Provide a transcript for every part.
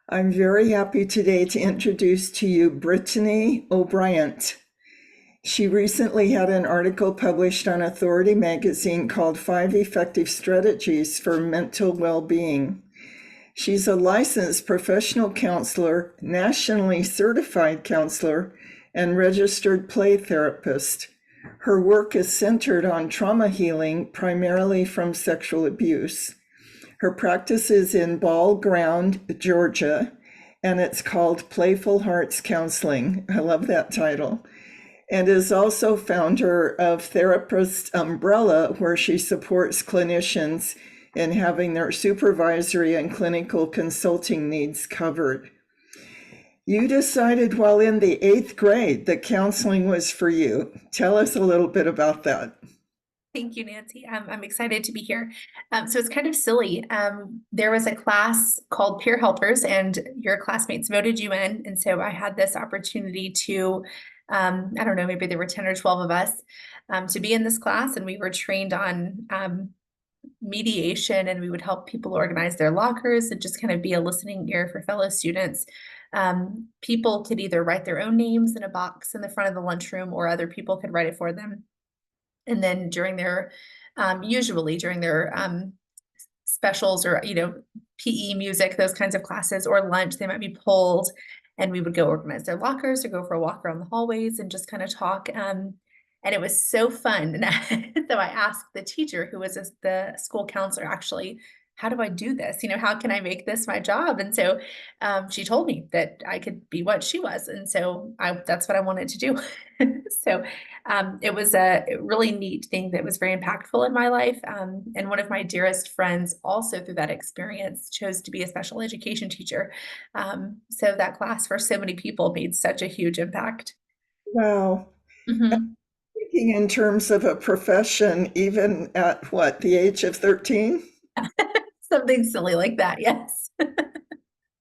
I'm very happy today to introduce to you Brittany O'Brien. She recently had an article published on Authority magazine called Five Effective Strategies for Mental Well-Being. She's a licensed professional counselor, nationally certified counselor, and registered play therapist. Her work is centered on trauma healing, primarily from sexual abuse. Her practice is in Ball Ground, Georgia, and it's called Playful Hearts Counseling. I love that title. And is also founder of Therapist Umbrella, where she supports clinicians in having their supervisory and clinical consulting needs covered. You decided while in the 8th grade that counseling was for you. Tell us a little bit about that. Thank you, Nancy. I'm excited to be here. So it's kind of silly. There was a class called Peer Helpers, and your classmates voted you in. And so I had this opportunity to, I don't know, maybe there were 10 or 12 of us, to be in this class, and we were trained on mediation, and we would help people organize their lockers and just kind of be a listening ear for fellow students. People could either write their own names in a box in the front of the lunchroom, or other people could write it for them. And then during their, usually during their specials or, PE music, those kinds of classes, or lunch, they might be pulled, and we would go organize their lockers or go for a walk around the hallways and just kind of talk. And it was so fun. And so I asked the teacher, who was the school counselor, actually, how do I do this? How can I make this my job? And so she told me that I could be what she was. And so that's what I wanted to do. So it was a really neat thing that was very impactful in my life. And one of my dearest friends, also through that experience, chose to be a special education teacher. So that class for so many people made such a huge impact. Wow. Mhm. Thinking in terms of a profession, even at what, the age of 13? Something silly like that, yes.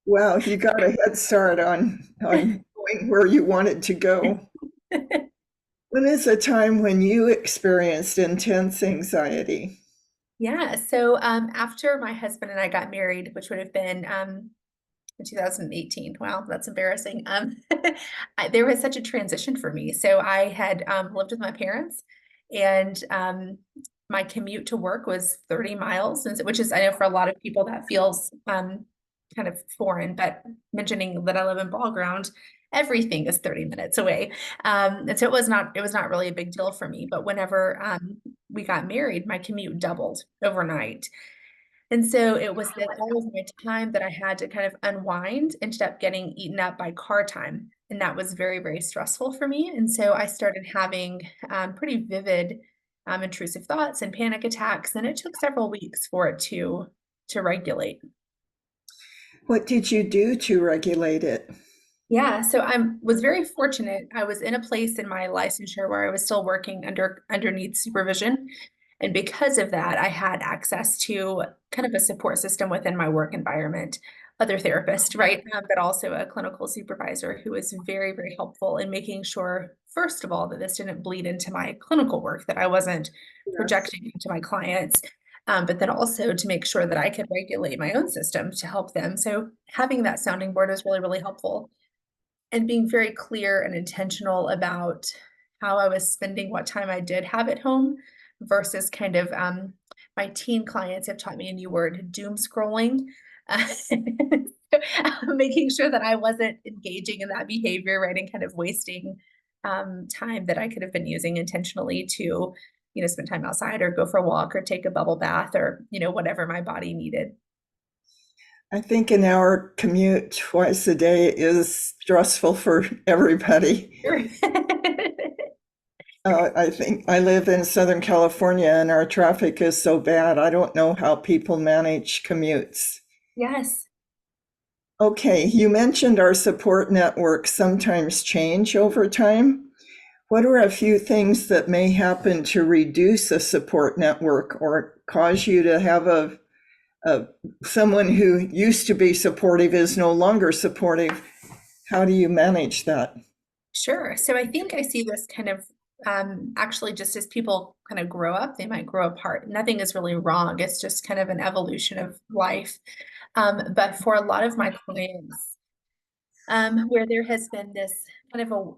Wow, you got a head start on going where you wanted to go. When is a time when you experienced intense anxiety? Yeah, so after my husband and I got married, which would have been in 2018. Wow, that's embarrassing. There was such a transition for me. So I had lived with my parents, and my commute to work was 30 miles, which is, I know for a lot of people that feels kind of foreign, but mentioning that I live in Ball Ground, everything is 30 minutes away. And so it was not really a big deal for me. But whenever we got married, my commute doubled overnight. And so it was that all of my time that I had to kind of unwind ended up getting eaten up by car time. And that was very, very stressful for me. And so I started having pretty vivid, intrusive thoughts and panic attacks. And it took several weeks for it to regulate. What did you do to regulate it? Yeah, so I was very fortunate. I was in a place in my licensure where I was still working underneath supervision. And because of that, I had access to kind of a support system within my work environment, other therapists, right? But also a clinical supervisor who was very, very helpful in making sure, first of all, that this didn't bleed into my clinical work, that I wasn't Yes. projecting into my clients, but then also to make sure that I could regulate my own system to help them. So having that sounding board was really, really helpful, and being very clear and intentional about how I was spending what time I did have at home versus kind of my teen clients have taught me a new word, doom scrolling. Making sure that I wasn't engaging in that behavior, right, and kind of wasting time that I could have been using intentionally to, spend time outside or go for a walk or take a bubble bath or, whatever my body needed. I think an hour commute twice a day is stressful for everybody. I think I live in Southern California and our traffic is so bad. I don't know how people manage commutes. Yes. Okay, you mentioned our support networks sometimes change over time. What are a few things that may happen to reduce a support network or cause you to have a someone who used to be supportive is no longer supportive? How do you manage that? Sure. So I think I see this kind of actually, just as people kind of grow up, they might grow apart. Nothing is really wrong. It's just kind of an evolution of life. But for a lot of my clients, where there has been this kind of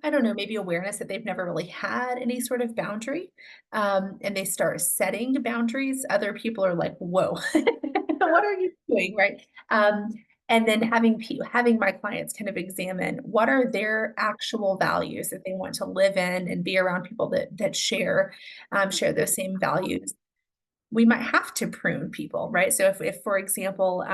I don't know, maybe awareness that they've never really had any sort of boundary, and they start setting boundaries, other people are like, whoa, what are you doing, right? And then having my clients kind of examine what are their actual values that they want to live in and be around people that share those same values. We might have to prune people, right? So if for example,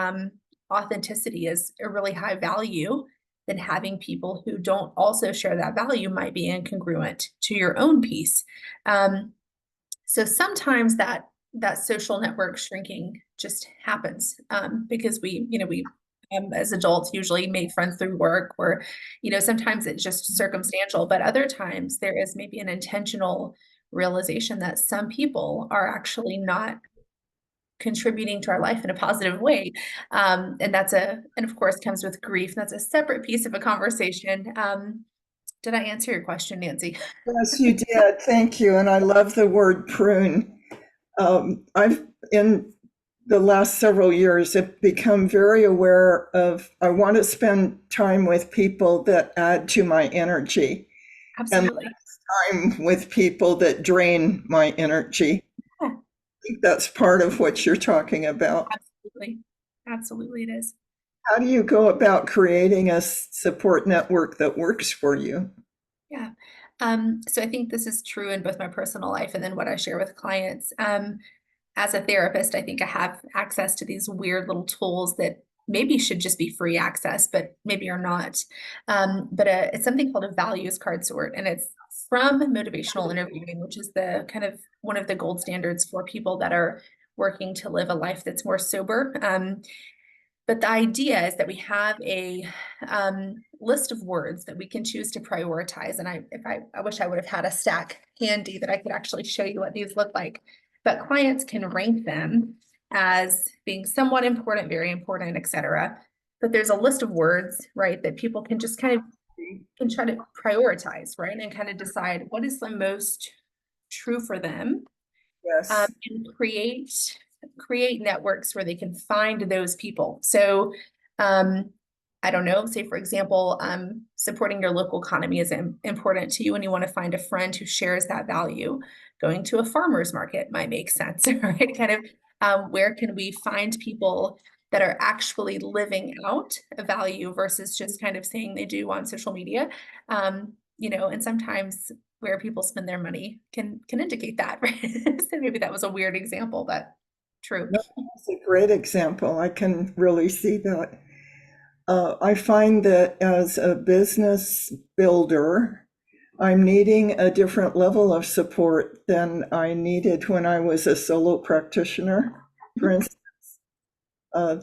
authenticity is a really high value, then having people who don't also share that value might be incongruent to your own piece. So sometimes that social network shrinking just happens, because we as adults usually make friends through work, or sometimes it's just circumstantial, but other times there is maybe an intentional realization that some people are actually not contributing to our life in a positive way. And of course comes with grief. That's a separate piece of a conversation. Did I answer your question, Nancy? Yes, you did. Thank you. And I love the word prune. I've, in the last several years, have become very aware of, I want to spend time with people that add to my energy and Absolutely. time with people that drain my energy. Yeah, I think that's part of what you're talking about. absolutely. Absolutely it is. How do you go about creating a support network that works for you? Yeah. So I think this is true in both my personal life and then what I share with clients. As a therapist, I think I have access to these weird little tools that maybe should just be free access, but maybe are not. But it's something called a values card sort, and it's from motivational interviewing, which is the kind of one of the gold standards for people that are working to live a life that's more sober. But the idea is that we have a list of words that we can choose to prioritize. And I wish I would have had a stack handy that I could actually show you what these look like. But clients can rank them as being somewhat important, very important, et cetera. But there's a list of words, right, that people can just kind of can try to prioritize, right, and kind of decide what is the most true for them, Yes. and create networks where they can find those people. So, I don't know, say for example, supporting your local economy is important to you and you want to find a friend who shares that value. Going to a farmer's market might make sense, right? Kind of, where can we find people that are actually living out a value versus just kind of saying they do on social media? And sometimes where people spend their money can indicate that, right? So maybe that was a weird example, but true. No, that's a great example. I can really see that. I find that as a business builder, I'm needing a different level of support than I needed when I was a solo practitioner. For instance,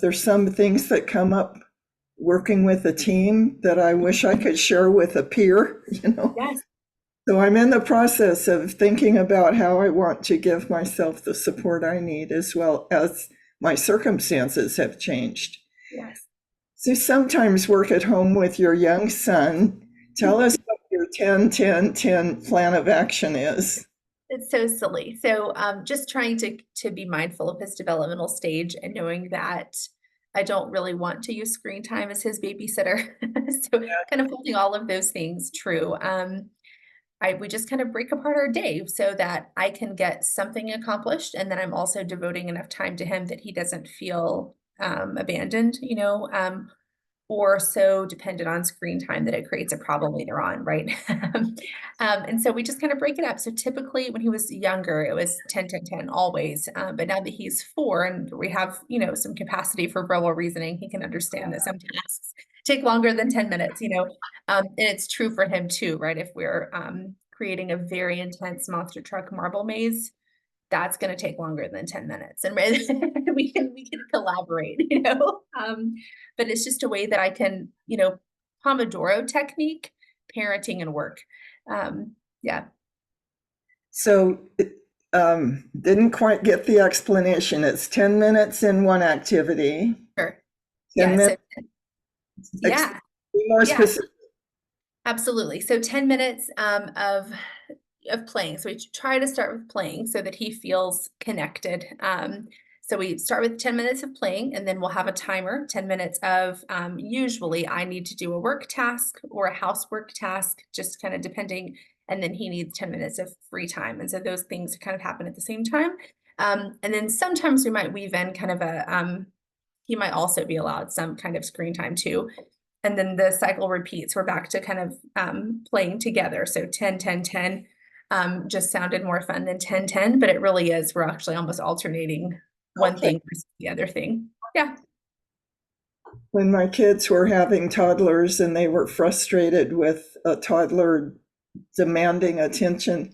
there's some things that come up working with a team that I wish I could share with a peer, you know. Yes, So I'm in the process of thinking about how I want to give myself the support I need as well as my circumstances have changed. yes. So you sometimes work at home with your young son. Tell us what your 10-10-10 plan of action is. It's so silly. So just trying to be mindful of his developmental stage and knowing that I don't really want to use screen time as his babysitter. So kind of holding all of those things true. We just kind of break apart our day so that I can get something accomplished, and then I'm also devoting enough time to him that he doesn't feel abandoned, or so dependent on screen time that it creates a problem later on, right? And so we just kind of break it up. So typically when he was younger, it was 10-10-10 always. But now that he's 4 and we have, some capacity for verbal reasoning, he can understand that some tasks take longer than 10 minutes, and it's true for him too, right? If we're creating a very intense monster truck marble maze, that's going to take longer than 10 minutes, and we can collaborate, but it's just a way that I can, Pomodoro technique, parenting and work. Yeah. So didn't quite get the explanation. It's 10 minutes in one activity, Sure. 10 Yeah. So minutes, yeah. be more Yeah. specific. Absolutely. So 10 minutes of of playing. So we try to start with playing so that he feels connected. So we start with 10 minutes of playing, and then we'll have a timer, 10 minutes of usually I need to do a work task or a housework task, just kind of depending. And then he needs 10 minutes of free time. And so those things kind of happen at the same time. And then sometimes we might weave in kind of he might also be allowed some kind of screen time too. And then the cycle repeats. We're back to kind of playing together. So 10, 10, 10 just sounded more fun than 10, 10, but it really is. We're actually almost alternating one Okay. thing versus the other thing. Yeah. When my kids were having toddlers and they were frustrated with a toddler demanding attention,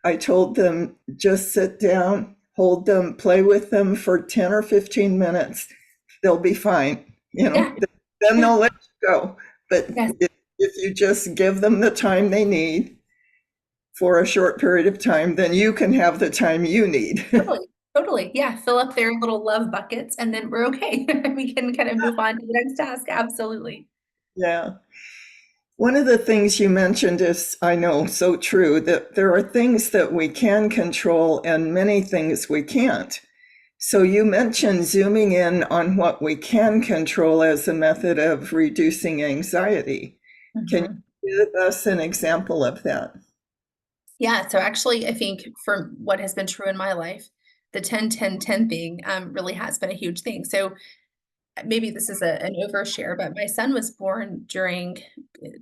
I told them just sit down, hold them, play with them for 10 or 15 minutes. They'll be fine. Yeah. Then Yeah. they'll let you go. But Yes. if you just give them the time they need for a short period of time, then you can have the time you need. Totally. Totally. Yeah. Fill up their little love buckets and then we're okay. We can kind of move on to the next task. Absolutely. Yeah. One of the things you mentioned is, I know, so true, that there are things that we can control and many things we can't. So you mentioned zooming in on what we can control as a method of reducing anxiety. Can Mhm. you give us an example of that? Yeah, so actually, I think for what has been true in my life, the 10, 10, 10 thing really has been a huge thing. So maybe this is an overshare, but my son was born during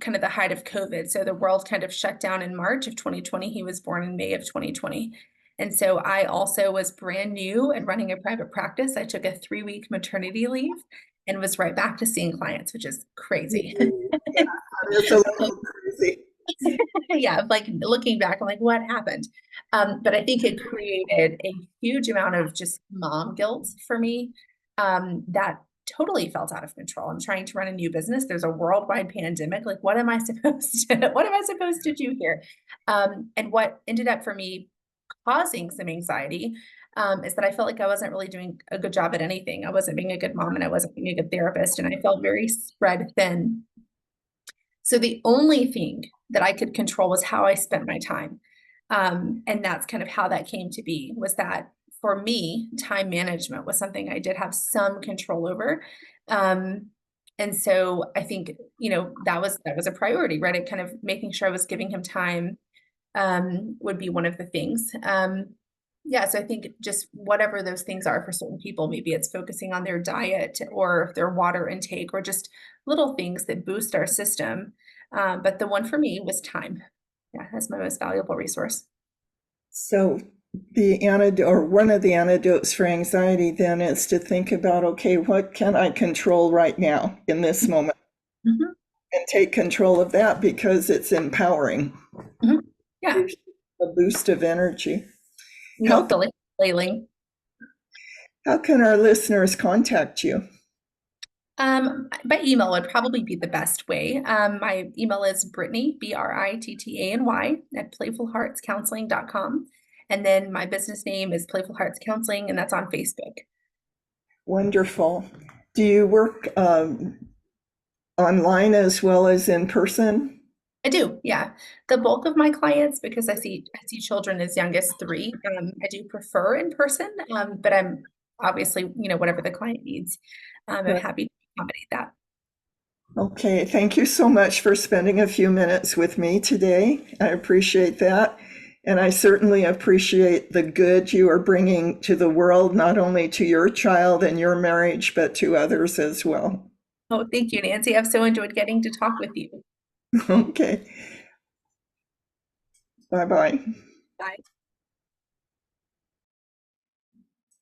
kind of the height of COVID. So the world kind of shut down in March of 2020. He was born in May of 2020. And so I also was brand new and running a private practice. I took a 3-week maternity leave and was right back to seeing clients, which is crazy. It's a little crazy. Yeah, like looking back, I'm like, what happened? But I think it created a huge amount of just mom guilt for me that totally felt out of control. I'm trying to run a new business. There's a worldwide pandemic. Like, what am I supposed to, what am I supposed to do here? And what ended up for me causing some anxiety is that I felt like I wasn't really doing a good job at anything. I wasn't being a good mom and I wasn't being a good therapist. And I felt very spread thin. So the only thing that I could control was how I spent my time. And that's kind of how that came to be, was that for me, time management was something I did have some control over. Um, and so I think, that was a priority, right? It kind of making sure I was giving him time would be one of the things. Yeah, so I think just whatever those things are for certain people, maybe it's focusing on their diet or their water intake or just little things that boost our system. But the one for me was time. Yeah, that's my most valuable resource. So the antidote, or one of the antidotes for anxiety then is to think about, okay, what can I control right now in this moment? Mhm, And take control of that because it's empowering. mhm. Yeah, Gives you a boost of energy. How, totally. Flailing. how can our listeners contact you? By email would probably be the best way. My email is Brittany, Brittany, at playfulheartscounseling.com. And then my business name is Playful Hearts Counseling, and that's on Facebook. Wonderful. Do you work online as well as in person? I do, yeah. The bulk of my clients, because I see children as young as 3, I do prefer in person, but I'm obviously, whatever the client needs, I'm Right. happy to accommodate that. Okay, thank you so much for spending a few minutes with me today. I appreciate that. And I certainly appreciate the good you are bringing to the world, not only to your child and your marriage, but to others as well. Oh, thank you, Nancy. I've so enjoyed getting to talk with you. Okay, bye bye. Bye.